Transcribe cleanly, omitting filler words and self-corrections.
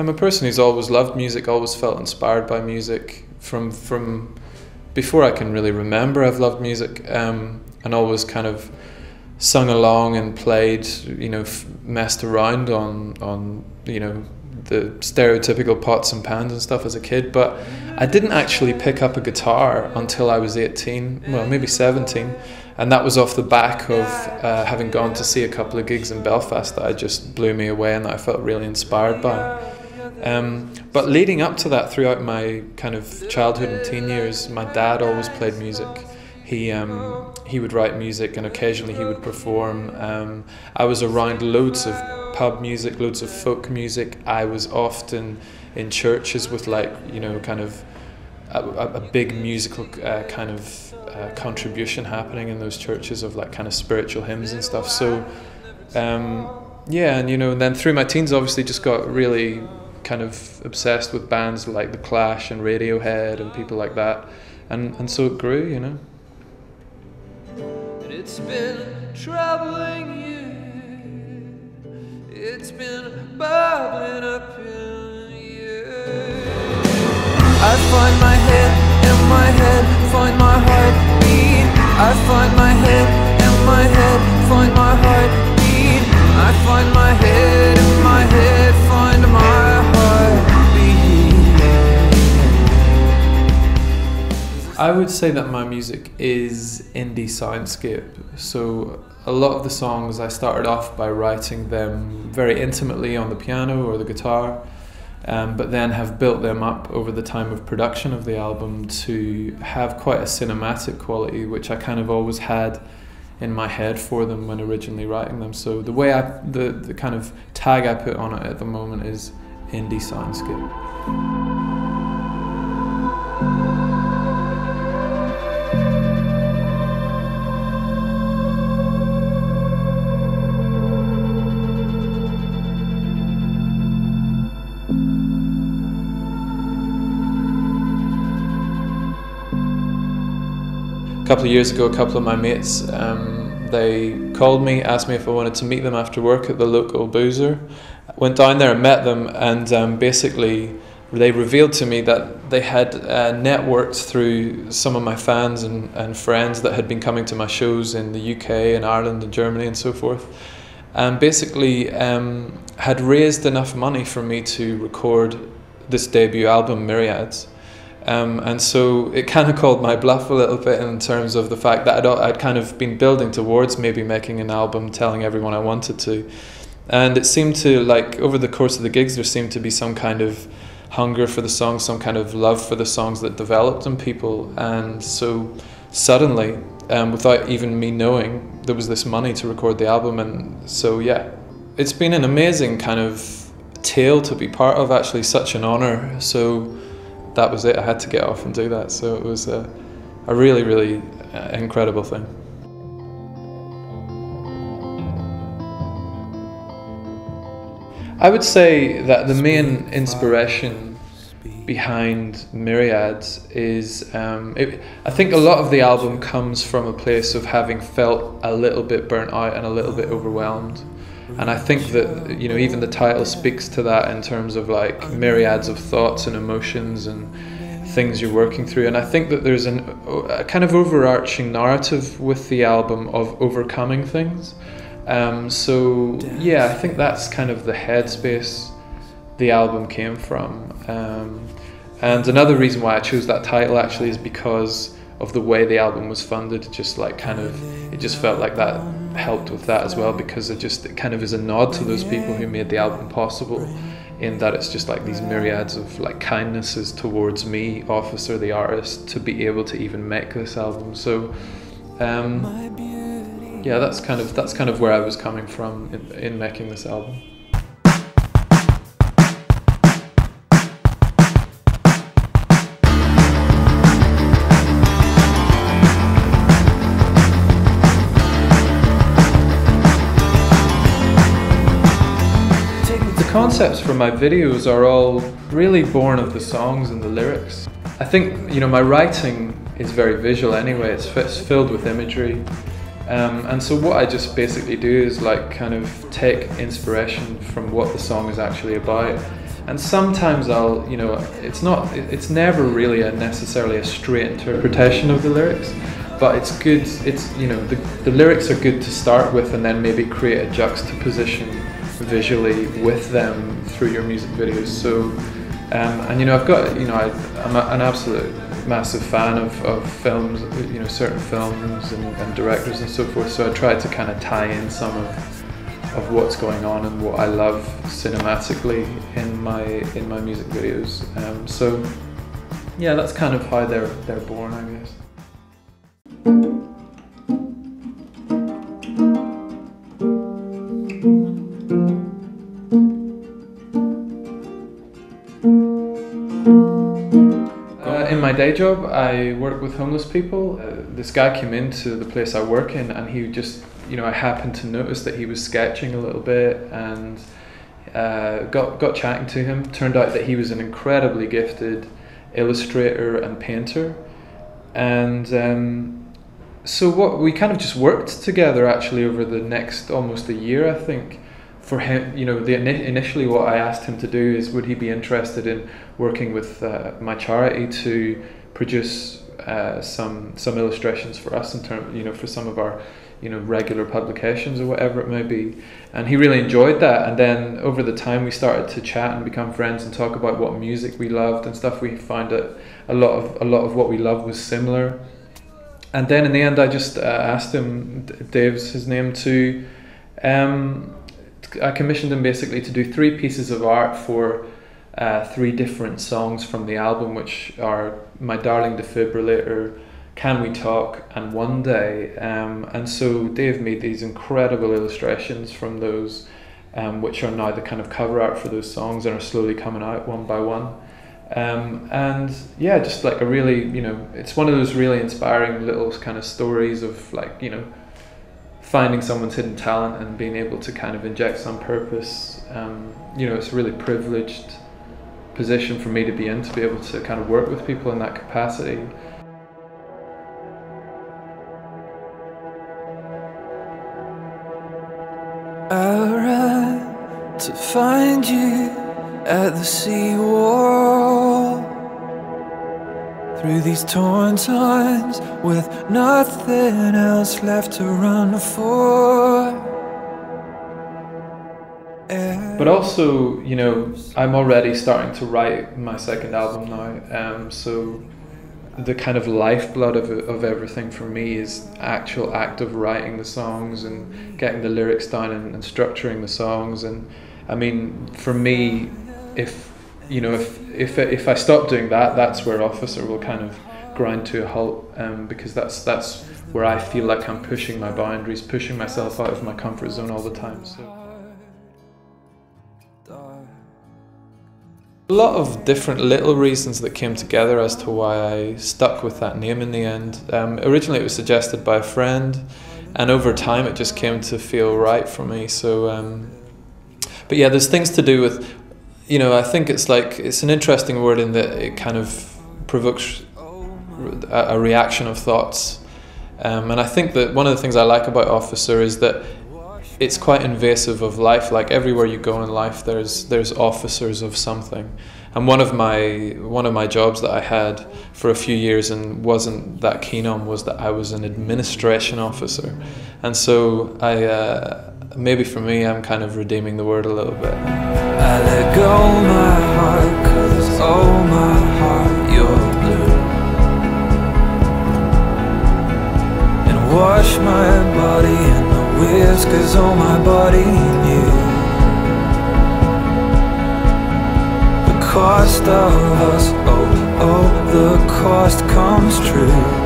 I'm a person who's always loved music, always felt inspired by music from before I can really remember. I've loved music, and always kind of sung along and played, you know, messed around on you know, the stereotypical pots and pans and stuff as a kid, but I didn't actually pick up a guitar until I was 18, well maybe 17, and that was off the back of having gone to see a couple of gigs in Belfast that just blew me away and that I felt really inspired by. But leading up to that, throughout my kind of childhood and teen years, my dad always played music. He would write music and occasionally he would perform. I was around loads of pub music, loads of folk music. I was often in churches with, like, you know, kind of a big musical kind of contribution happening in those churches of like kind of spiritual hymns and stuff. So yeah, and you know, and then through my teens obviously just got really kind of obsessed with bands like The Clash and Radiohead and people like that, and so it grew, you know. It's been troubling you, it's been bubbling up in you. I find my head in my head, find my heartbeat. I find my head in my head, find my heartbeat. I find my head in my head, find my heartbeat. I would say that my music is indie soundscape. So a lot of the songs I started off by writing them very intimately on the piano or the guitar, but then have built them up over the time of production of the album to have quite a cinematic quality, which I kind of always had in my head for them when originally writing them. So the way the kind of tag I put on it at the moment is indie soundscape. A couple of years ago, a couple of my mates, they called me, asked me if I wanted to meet them after work at the local boozer. I went down there and met them, and basically they revealed to me that they had networked through some of my fans and friends that had been coming to my shows in the UK and Ireland and Germany and so forth, and basically had raised enough money for me to record this debut album, Myriads. And so it kind of called my bluff a little bit in terms of the fact that I'd kind of been building towards maybe making an album, telling everyone I wanted to. And it seemed to, like, over the course of the gigs, there seemed to be some kind of hunger for the songs, some kind of love for the songs that developed in people. And so suddenly, without even me knowing, there was this money to record the album. And so, yeah, it's been an amazing kind of tale to be part of, actually, such an honor. So that was it, I had to get off and do that. So it was a really, really incredible thing. I would say that the main inspiration behind Myriads is, I think a lot of the album comes from a place of having felt a little bit burnt out and a little bit overwhelmed. And I think that, you know, even the title speaks to that in terms of like myriads of thoughts and emotions and things you're working through. And I think that there's a kind of overarching narrative with the album of overcoming things. So yeah, I think that's kind of the headspace the album came from. And another reason why I chose that title actually is because of the way the album was funded. Just like kind of, it just felt like that helped with that as well, because it kind of is a nod to those people who made the album possible, in that it's just like these myriads of like kindnesses towards me, Officer the artist, to be able to even make this album. So yeah, that's kind of where I was coming from in making this album. The concepts for my videos are all really born of the songs and the lyrics. I think, you know, my writing is very visual anyway, it's filled with imagery. And so what I just basically do is like kind of take inspiration from what the song is actually about, And sometimes I'll, you know, it's never really necessarily a straight interpretation of the lyrics, but it's good, you know, the lyrics are good to start with, and then maybe create a juxtaposition visually with them through your music videos. So, and you know, I've got, you know, I'm an absolute massive fan of films, you know, certain films and directors and so forth, so I try to kind of tie in some of what's going on and what I love cinematically in my music videos. So yeah, that's kind of how they're born, I guess. In my day job, I work with homeless people. This guy came into the place I work in, and he just, you know, I happened to notice that he was sketching a little bit, and got chatting to him. Turned out that he was an incredibly gifted illustrator and painter, and so what we kind of just worked together actually over the next almost a year, I think. For him, you know, initially what I asked him to do is, would he be interested in working with my charity to produce some illustrations for us in terms, you know, for some of our, you know, regular publications or whatever it may be. And he really enjoyed that. And then over the time we started to chat and become friends and talk about what music we loved and stuff. We found that a lot of what we loved was similar. And then in the end, I just asked him, Dave's his name, to I commissioned him basically to do 3 pieces of art for 3 different songs from the album, which are My Darling Defibrillator, Can We Talk, and One Day. And so Dave made these incredible illustrations from those, which are now the kind of cover art for those songs and are slowly coming out one by one. And yeah, just like a really, you know, it's one of those really inspiring little kind of stories of, like, you know, finding someone's hidden talent and being able to kind of inject some purpose. You know, it's a really privileged position for me to be in, to be able to kind of work with people in that capacity. I ran to find you at the seawall, through these torn times with nothing else left to run for. But also, you know, I'm already starting to write my second album now, so the kind of lifeblood of everything for me is actual act of writing the songs and getting the lyrics down and structuring the songs. And I mean, for me, if I stop doing that, that's where Officer will kind of grind to a halt, because that's where I feel like I'm pushing my boundaries, pushing myself out of my comfort zone all the time. So a lot of different little reasons that came together as to why I stuck with that name in the end. Originally it was suggested by a friend, and over time it just came to feel right for me. So, but yeah, there's things to do with, you know, I think it's an interesting word in that it kind of provokes a reaction of thoughts. And I think that one of the things I like about Officer is that it's quite invasive of life. Like everywhere you go in life, there's officers of something. And one of my jobs that I had for a few years and wasn't that keen on was that I was an administration officer. And so maybe for me, I'm kind of redeeming the word a little bit. I let go my heart, 'cause oh my heart, you're blue. And wash my body in the whiskers on my body new. The cost of us, oh, the cost comes true.